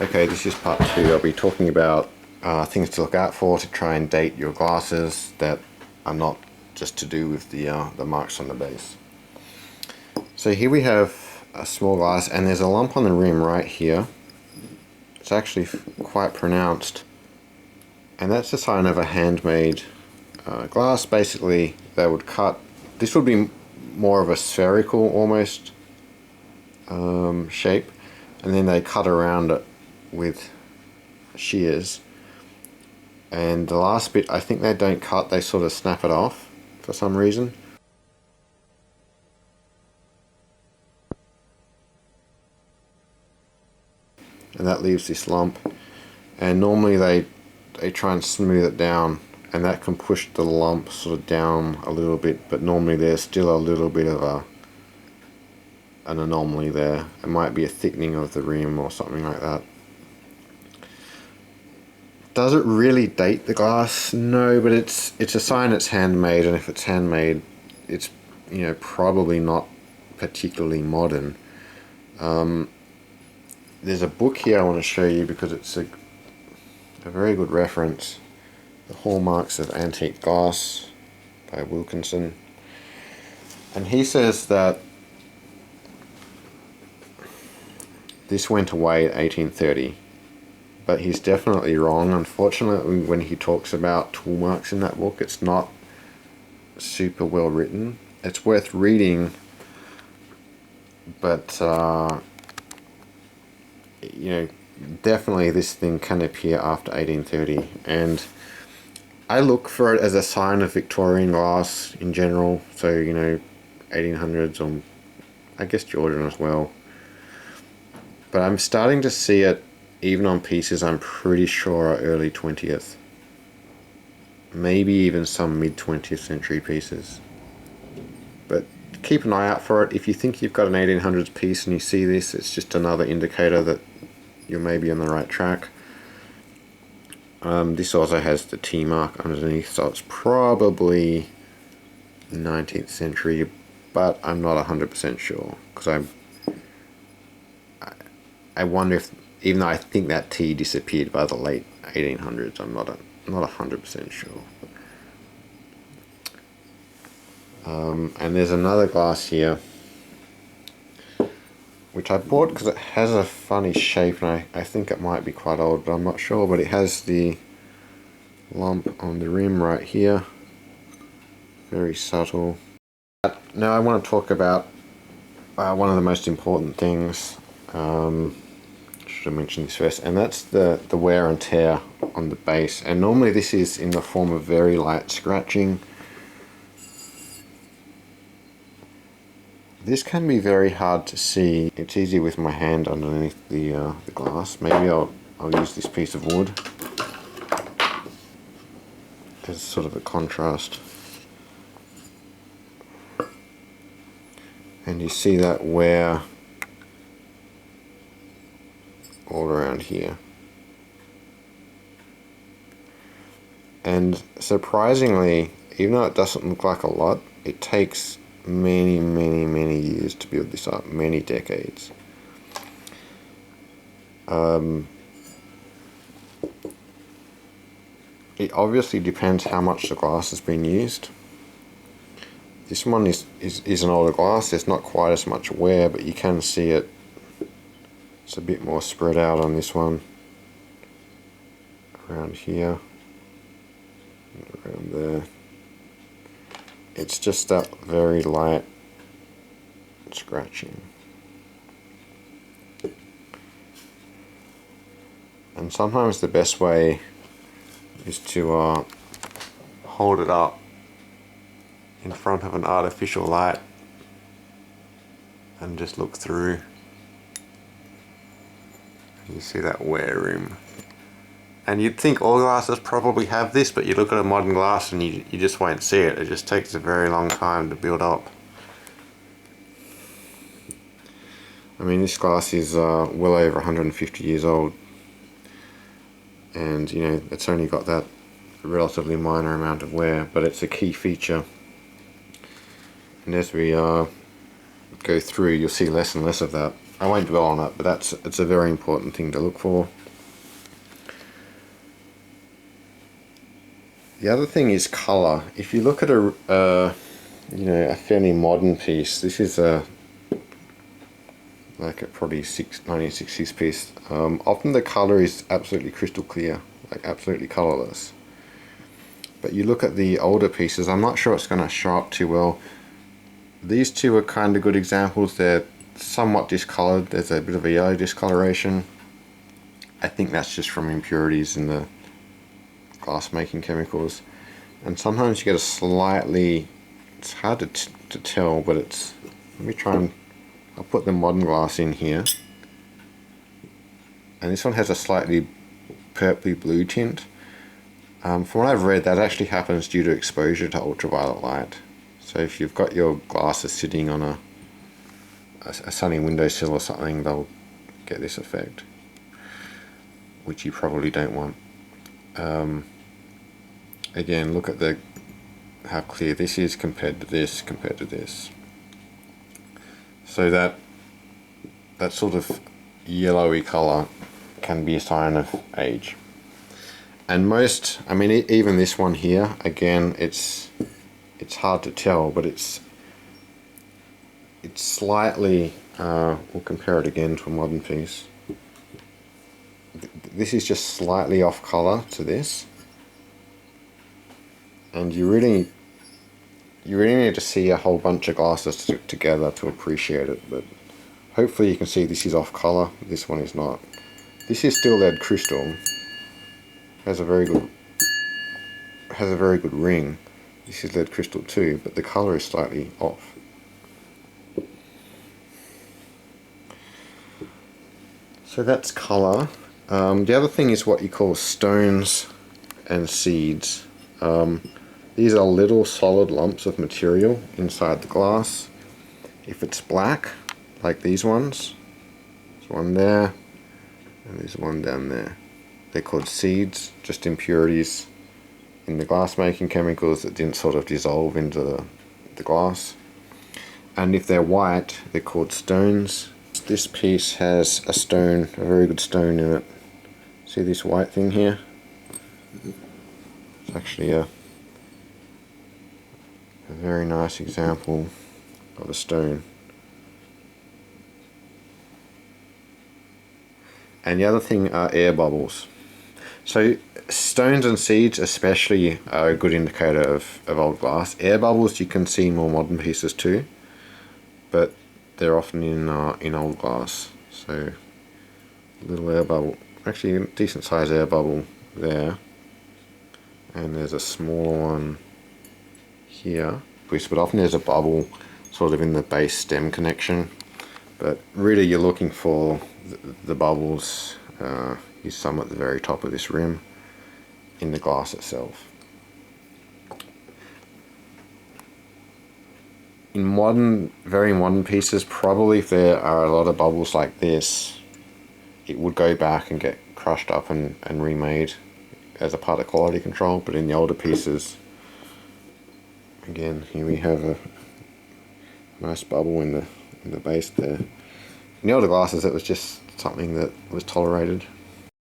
Okay, this is part 2. I'll be talking about things to look out for to try and date your glasses that are not just to do with the marks on the base. So here we have a small glass, and there's a lump on the rim right here. It's actually quite pronounced, and that's a sign of a handmade glass. Basically, they would cut. This would be more of a spherical almost shape, and then they cut around it with shears, and the last bit, I think they don't cut, they sort of snap it off for some reason. And that leaves this lump, and normally they try and smooth it down, and that can push the lump sort of down a little bit, but normally there's still a little bit of an anomaly there. It might be a thickening of the rim or something like that. Does it really date the glass? No, but it's a sign it's handmade, and if it's handmade, it's, you know, probably not particularly modern. There's a book here I want to show you because it's a very good reference. The Hallmarks of Antique Glass by Wilkinson. And he says that this went away at 1830. But he's definitely wrong. Unfortunately, when he talks about tool marks in that book, it's not super well written. It's worth reading, but you know, definitely this thing can appear after 1830, and I look for it as a sign of Victorian glass in general. So, you know, 1800s, or I guess Georgian as well. But I'm starting to see it even on pieces I'm pretty sure are early 20th. Maybe even some mid 20th century pieces. But keep an eye out for it. If you think you've got an 1800s piece and you see this, it's just another indicator that you're maybe on the right track. This also has the T mark underneath, so it's probably 19th century, but I'm not 100% sure, because I wonder if, even though I think that T disappeared by the late 1800s, I'm not 100% sure. And there's another glass here, which I bought because it has a funny shape, and I think it might be quite old, but I'm not sure. But it has the lump on the rim right here, very subtle. Now I want to talk about one of the most important things. Should have mentioned this first, and that's the wear and tear on the base. And normally this is in the form of very light scratching. This can be very hard to see. It's easy with my hand underneath the glass. Maybe I'll use this piece of wood as sort of a contrast. And you see that wear all around here. And surprisingly, even though it doesn't look like a lot, it takes many years to build this up, many decades. It obviously depends how much the glass has been used. This one is an older glass. There's not quite as much wear, but you can see it. It's a bit more spread out on this one, around here, and around there. It's just that very light scratching. And sometimes the best way is to hold it up in front of an artificial light and just look through. You see that wear rim. And you'd think all glasses probably have this, but you look at a modern glass and you just won't see it. It just takes a very long time to build up. I mean, this glass is well over 150 years old. And, you know, it's only got that relatively minor amount of wear, but it's a key feature. And as we go through, you'll see less and less of that. I won't dwell on it, but it's a very important thing to look for. The other thing is color. If you look at a fairly modern piece, this is like a probably 1960s piece. Often the color is absolutely crystal clear, like absolutely colorless. But you look at the older pieces, I'm not sure it's going to show up too well. These two are kind of good examples. They're somewhat discolored. There's a bit of a yellow discoloration. I think that's just from impurities in the glass making chemicals. And sometimes you get a slightly, it's hard to tell, but it's, let me try and, I'll put the modern glass in here. And this one has a slightly purpley blue tint. From what I've read, that actually happens due to exposure to ultraviolet light. So if you've got your glasses sitting on a sunny windowsill or something, they'll get this effect, which you probably don't want. Again, look at how clear this is compared to this, So that sort of yellowy color can be a sign of age. And most, I mean, even this one here, again, it's hard to tell, but it's slightly, we'll compare it again to a modern piece. This is just slightly off color to this. And you really need to see a whole bunch of glasses together to appreciate it, but hopefully you can see this is off color, this one is not. This is still lead crystal, has a very good ring. This is lead crystal too, but the color is slightly off. So that's color. The other thing is what you call stones and seeds. These are little solid lumps of material inside the glass. If it's black, like these ones, there's one there, and there's one down there. They're called seeds, just impurities in the glass making chemicals that didn't sort of dissolve into the glass. And if they're white, they're called stones. This piece has a stone, a very good stone in it. See this white thing here? It's actually a very nice example of a stone. And the other thing are air bubbles. So stones and seeds especially are a good indicator of old glass. Air bubbles you can see in more modern pieces too, but they're often in old glass. So little air bubble, actually a decent sized air bubble there, and there's a smaller one here, but often there's a bubble sort of in the base stem connection, but really you're looking for the bubbles. Is some at the very top of this rim in the glass itself. In very modern pieces, probably if there are a lot of bubbles like this, it would go back and get crushed up and remade as a part of quality control. But in the older pieces, again, here we have a nice bubble in the base there. In the older glasses, it was just something that was tolerated.